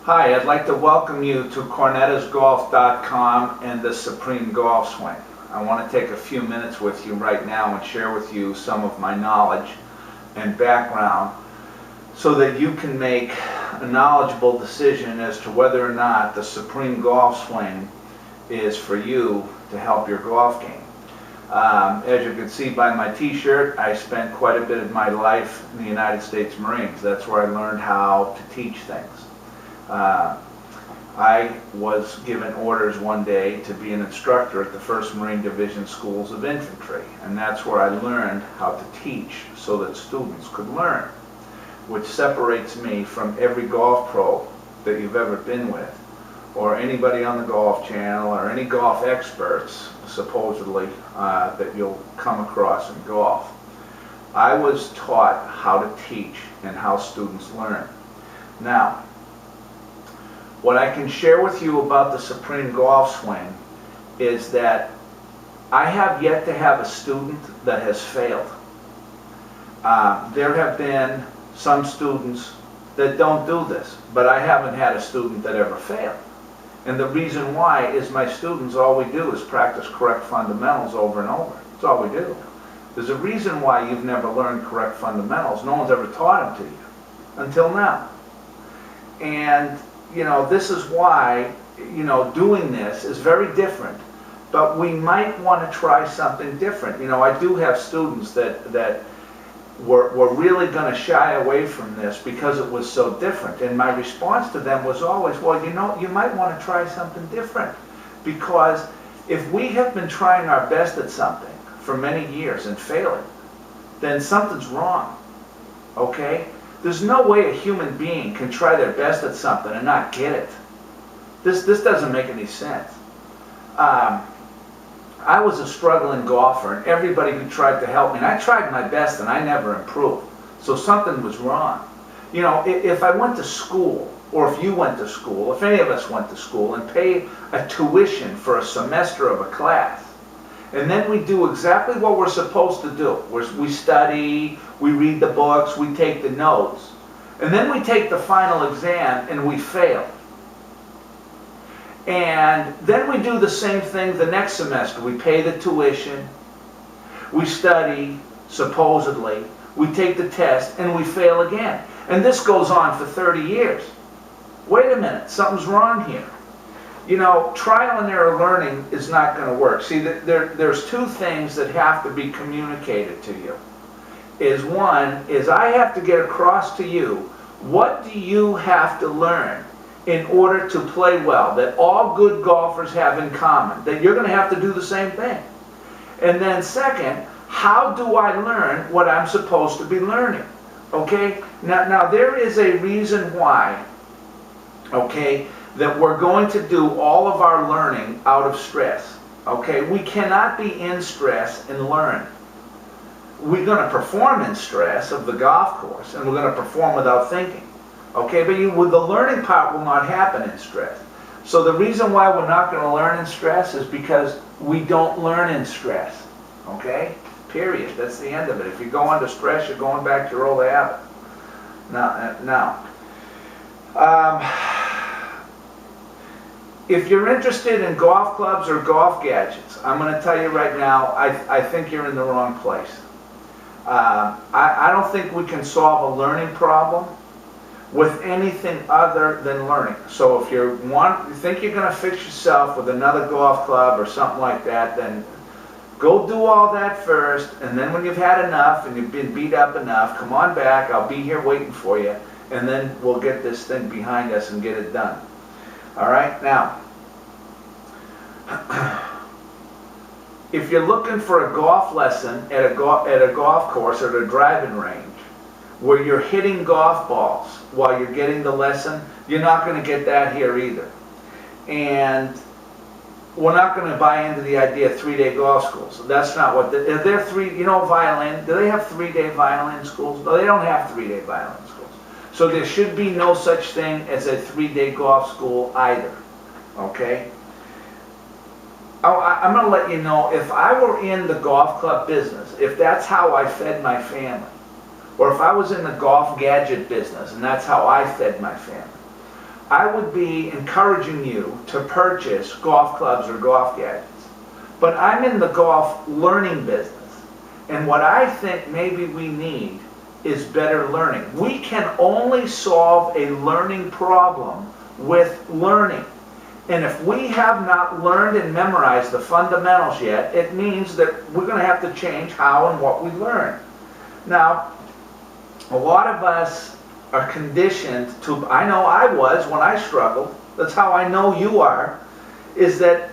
Hi, I'd like to welcome you to CornettasGolf.com and the Supreme Golf Swing. I want to take a few minutes with you right now and share with you some of my knowledge and background so that you can make a knowledgeable decision as to whether or not the Supreme Golf Swing is for you to help your golf game. As you can see by my t-shirt, I spent quite a bit of my life in the United States Marines. That's where I learned how to teach things. I was given orders one day to be an instructor at the 1st Marine Division Schools of Infantry, and that's where I learned how to teach so that students could learn, which separates me from every golf pro that you've ever been with, or anybody on the Golf Channel, or any golf experts, supposedly, that you'll come across in golf. I was taught how to teach and how students learn. Now, what I can share with you about the Supreme Golf Swing is that I have yet to have a student that has failed. There have been some students that don't do this, but I haven't had a student that ever failed. And the reason why is my students, all we do is practice correct fundamentals over and over. That's all we do. There's a reason why you've never learned correct fundamentals. No one's ever taught them to you until now. And you know, this is why, you know, doing this is very different, but we might want to try something different. You know, I do have students that were really going to shy away from this because it was so different, and my response to them was always, well, you know, you might want to try something different, because if we have been trying our best at something for many years and failing, then something's wrong, okay? There's no way a human being can try their best at something and not get it. This doesn't make any sense. I was a struggling golfer, and everybody who tried to help me, and I tried my best and I never improved. So something was wrong. You know, if I went to school, or if you went to school, if any of us went to school and paid a tuition for a semester of a class, and then we do exactly what we're supposed to do. We study, we read the books, we take the notes, and then we take the final exam and we fail. And then we do the same thing the next semester. We pay the tuition, we study, supposedly, we take the test, and we fail again. And this goes on for 30 years. Wait a minute, something's wrong here. You know, trial and error learning is not going to work. See, there's two things that have to be communicated to you. One is I have to get across to you, what do you have to learn in order to play well, that all good golfers have in common, that you're going to have to do the same thing. And then second, how do I learn what I'm supposed to be learning? Okay? Now there is a reason why, okay, that we're going to do all of our learning out of stress. Okay? We cannot be in stress and learn. We're going to perform in stress of the golf course, and we're going to perform without thinking. Okay? But the learning part will not happen in stress. So the reason why we're not going to learn in stress is because we don't learn in stress. Okay? Period. That's the end of it. If you go under stress, you're going back to your old habit. If you're interested in golf clubs or golf gadgets, I'm going to tell you right now, I think you're in the wrong place. I don't think we can solve a learning problem with anything other than learning. So if you think you're going to fix yourself with another golf club or something like that, then go do all that first, and then when you've had enough and you've been beat up enough, come on back, I'll be here waiting for you, and then we'll get this thing behind us and get it done. All right, now, if you're looking for a golf lesson at a golf course or at a driving range where you're hitting golf balls while you're getting the lesson, you're not going to get that here either. And we're not going to buy into the idea of 3-day golf schools. That's not what are there you know, violin, do they have 3-day violin schools? No, they don't have 3-day violin schools. So there should be no such thing as a 3-day golf school either, okay? I'm going to let you know, if I were in the golf club business, if that's how I fed my family, or if I was in the golf gadget business and that's how I fed my family, I would be encouraging you to purchase golf clubs or golf gadgets. But I'm in the golf learning business. And what I think maybe we need is better learning. We can only solve a learning problem with learning. And if we have not learned and memorized the fundamentals yet, it means that we're going to have to change how and what we learn. Now, a lot of us are conditioned to, I know I was when I struggled, that's how I know you are, is that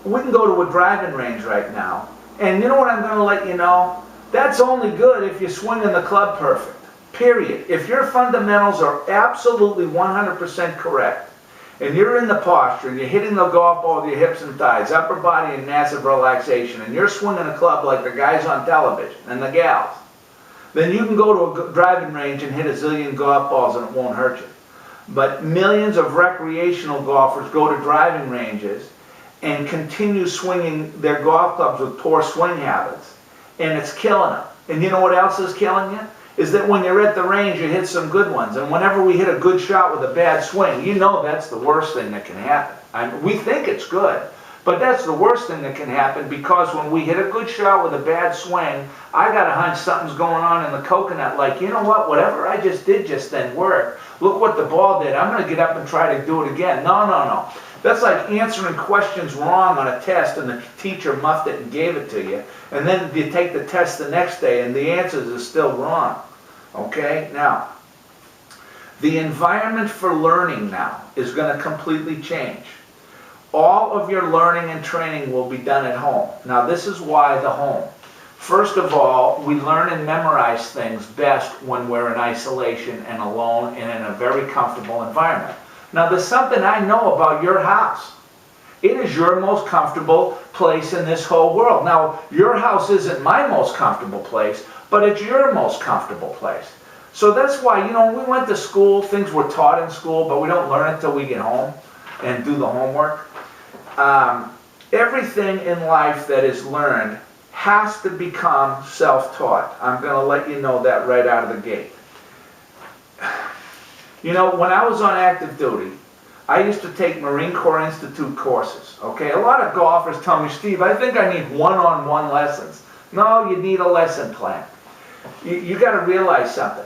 we can go to a driving range right now, and you know what I'm going to let you know? That's only good if you're swinging the club perfect, period. If your fundamentals are absolutely 100% correct, and you're in the posture, and you're hitting the golf ball with your hips and thighs, upper body and massive relaxation, and you're swinging a club like the guys on television and the gals, then you can go to a driving range and hit a zillion golf balls and it won't hurt you. But millions of recreational golfers go to driving ranges and continue swinging their golf clubs with poor swing habits, and it's killing them. And you know what else is killing you? Is that when you're at the range, you hit some good ones. And whenever we hit a good shot with a bad swing, you know that's the worst thing that can happen. We think it's good, but that's the worst thing that can happen, because when we hit a good shot with a bad swing, I got a hunch something's going on in the coconut, like, you know what, whatever I just did just then worked. Look what the ball did. I'm going to get up and try to do it again. No, no, no. That's like answering questions wrong on a test and the teacher muffed it and gave it to you. And then you take the test the next day and the answers are still wrong. Okay? Now, the environment for learning now is going to completely change. All of your learning and training will be done at home. Now, this is why the home. First of all, we learn and memorize things best when we're in isolation and alone and in a very comfortable environment. Now, there's something I know about your house. It is your most comfortable place in this whole world. Now, your house isn't my most comfortable place, but it's your most comfortable place. So that's why, you know, we went to school, things were taught in school, but we don't learn it till we get home and do the homework. Everything in life that is learned has to become self-taught. I'm going to let you know that right out of the gate. You know, when I was on active duty, I used to take Marine Corps Institute courses, okay? A lot of golfers tell me, Steve, I think I need one-on-one lessons. No, you need a lesson plan. You got to realize something.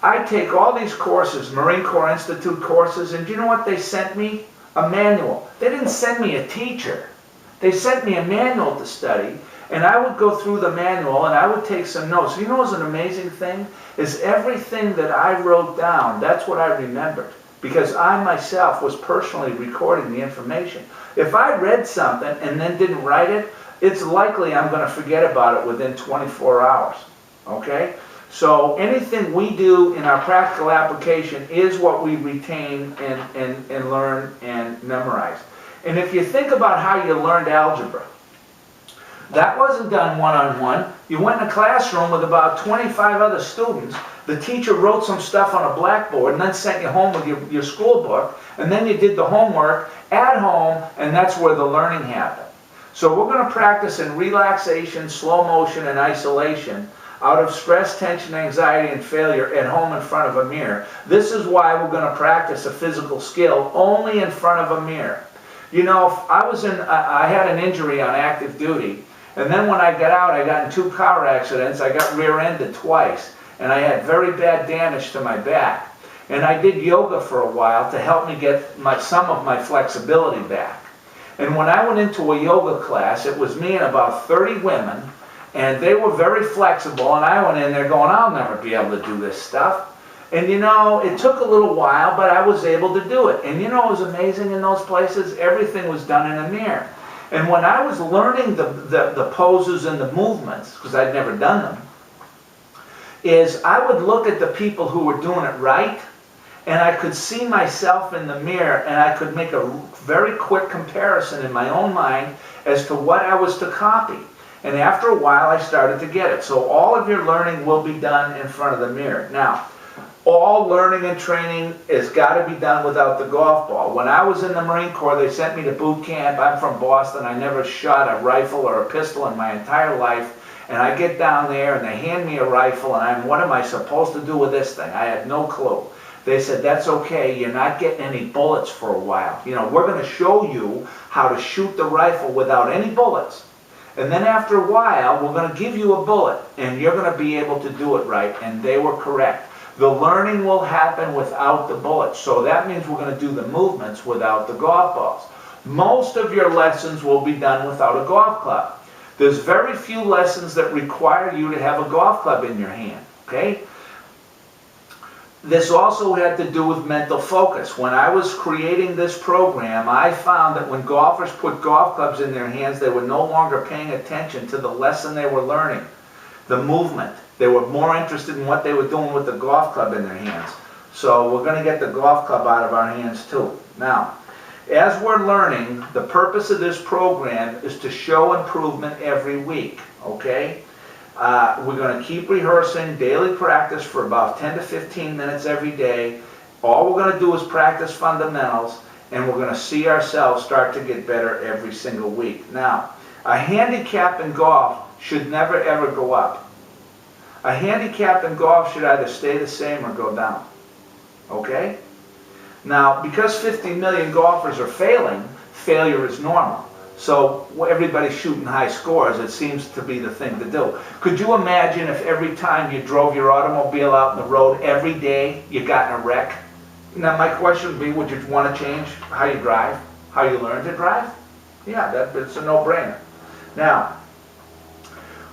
I take all these courses, Marine Corps Institute courses, and do you know what they sent me? A manual. They didn't send me a teacher. They sent me a manual to study, and I would go through the manual and I would take some notes. You know what's an amazing thing? Is everything that I wrote down, that's what I remembered. Because I myself was personally recording the information. If I read something and then didn't write it, it's likely I'm going to forget about it within 24 hours. Okay? So anything we do in our practical application is what we retain and learn and memorize. And if you think about how you learned algebra, that wasn't done one-on-one. You went in a classroom with about 25 other students. The teacher wrote some stuff on a blackboard and then sent you home with your school book. And then you did the homework at home, and that's where the learning happened. So we're going to practice in relaxation, slow motion, and isolation out of stress, tension, anxiety, and failure at home in front of a mirror. This is why we're going to practice a physical skill only in front of a mirror. You know, I had an injury on active duty. And then when I got out, I got in 2 car accidents. I got rear-ended twice. And I had very bad damage to my back. And I did yoga for a while to help me get some of my flexibility back. And when I went into a yoga class, it was me and about 30 women. And they were very flexible. And I went in there going, I'll never be able to do this stuff. And you know, it took a little while, but I was able to do it. And you know what was amazing in those places? Everything was done in a mirror. And when I was learning the poses and the movements, because I'd never done them, is I would look at the people who were doing it right, and I could see myself in the mirror, and I could make a very quick comparison in my own mind as to what I was to copy. And after a while, I started to get it. So all of your learning will be done in front of the mirror. Now, all learning and training has got to be done without the golf ball. When I was in the Marine Corps, they sent me to boot camp. I'm from Boston. I never shot a rifle or a pistol in my entire life. And I get down there and they hand me a rifle and what am I supposed to do with this thing? I had no clue. They said, that's okay, you're not getting any bullets for a while. You know, we're going to show you how to shoot the rifle without any bullets. And then after a while, we're going to give you a bullet, and you're going to be able to do it right. And they were correct. The learning will happen without the bullets. So that means we're going to do the movements without the golf balls. Most of your lessons will be done without a golf club. There's very few lessons that require you to have a golf club in your hand, okay? This also had to do with mental focus. When I was creating this program, I found that when golfers put golf clubs in their hands, they were no longer paying attention to the lesson they were learning, the movement. They were more interested in what they were doing with the golf club in their hands. So we're going to get the golf club out of our hands too. Now, as we're learning, the purpose of this program is to show improvement every week, okay? We're going to keep rehearsing daily practice for about 10 to 15 minutes every day. All we're going to do is practice fundamentals, and we're going to see ourselves start to get better every single week. Now, a handicap in golf should never ever go up. A handicap in golf should either stay the same or go down, okay? Now, because 50 million golfers are failing, failure is normal. So everybody's shooting high scores. It seems to be the thing to do. Could you imagine if every time you drove your automobile out on the road, every day you got in a wreck? Now my question would be, would you want to change how you drive, how you learn to drive? Yeah, it's a no-brainer. Now,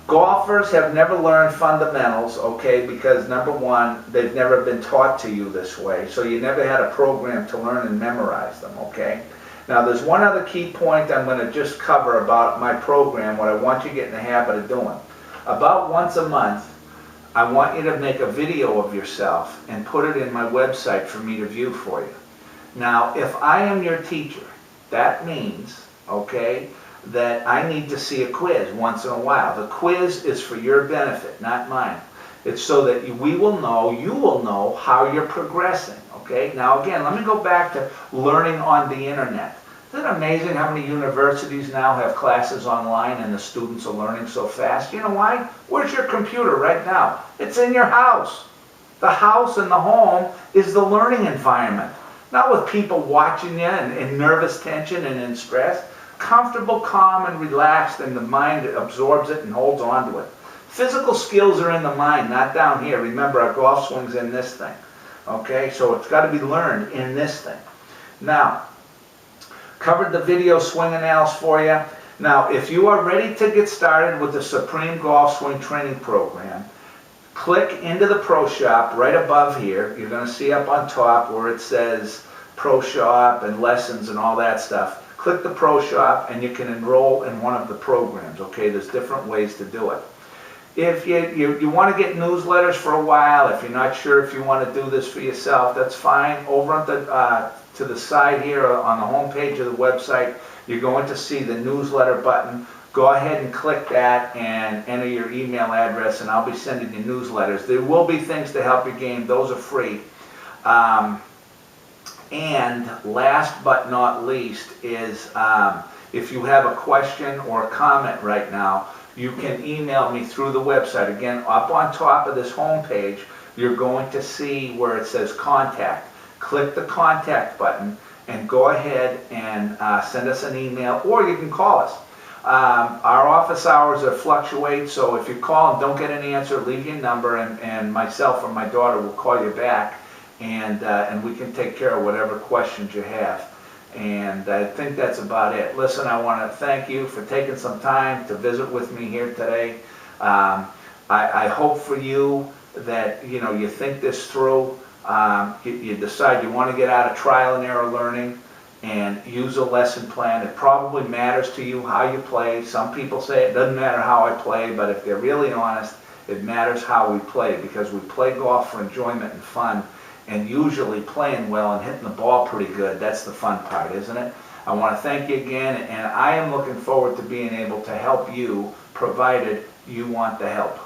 golfers have never learned fundamentals, okay, because number one, they've never been taught to you this way, so you never had a program to learn and memorize them, okay? Now there's one other key point I'm going to just cover about my program, what I want you to get in the habit of doing. About once a month, I want you to make a video of yourself and put it in my website for me to view for you. Now, if I am your teacher, that means, okay, that I need to see a quiz once in a while. The quiz is for your benefit, not mine. It's so that you will know how you're progressing, okay? Now again, let me go back to learning on the internet. Isn't it amazing how many universities now have classes online and the students are learning so fast? You know why? Where's your computer right now? It's in your house. The house and the home is the learning environment. Not with people watching you in nervous tension and in stress. Comfortable, calm, and relaxed, and the mind absorbs it and holds on to it. Physical skills are in the mind, not down here. Remember, our golf swing's in this thing. Okay, so it's got to be learned in this thing. Now, covered the video swing analysis for you. Now, if you are ready to get started with the Supreme Golf Swing Training Program, click into the Pro Shop right above here. You're going to see up on top where it says Pro Shop and lessons and all that stuff. Click the Pro Shop and you can enroll in one of the programs, okay? There's different ways to do it. If you want to get newsletters for a while, if you're not sure if you want to do this for yourself, that's fine. Over at to the side here on the home page of the website, you're going to see the newsletter button. Go ahead and click that and enter your email address, and I'll be sending you newsletters. There will be things to help your game. Those are free. And last but not least is if you have a question or a comment right now, you can email me through the website. Again, up on top of this home page, you're going to see where it says contact. Click the contact button and go ahead and send us an email, or you can call us. Our office hours fluctuate, so if you call and don't get an answer, leave your number, and myself or my daughter will call you back, and we can take care of whatever questions you have. And I think that's about it. Listen, I want to thank you for taking some time to visit with me here today. I hope for you that you think this through. You decide you want to get out of trial and error learning and use a lesson plan. It probably matters to you how you play. Some people say it doesn't matter how I play, but if they're really honest, it matters how we play, because we play golf for enjoyment and fun. And usually playing well and hitting the ball pretty good, that's the fun part, isn't it? I want to thank you again, and I am looking forward to being able to help you, provided you want the help.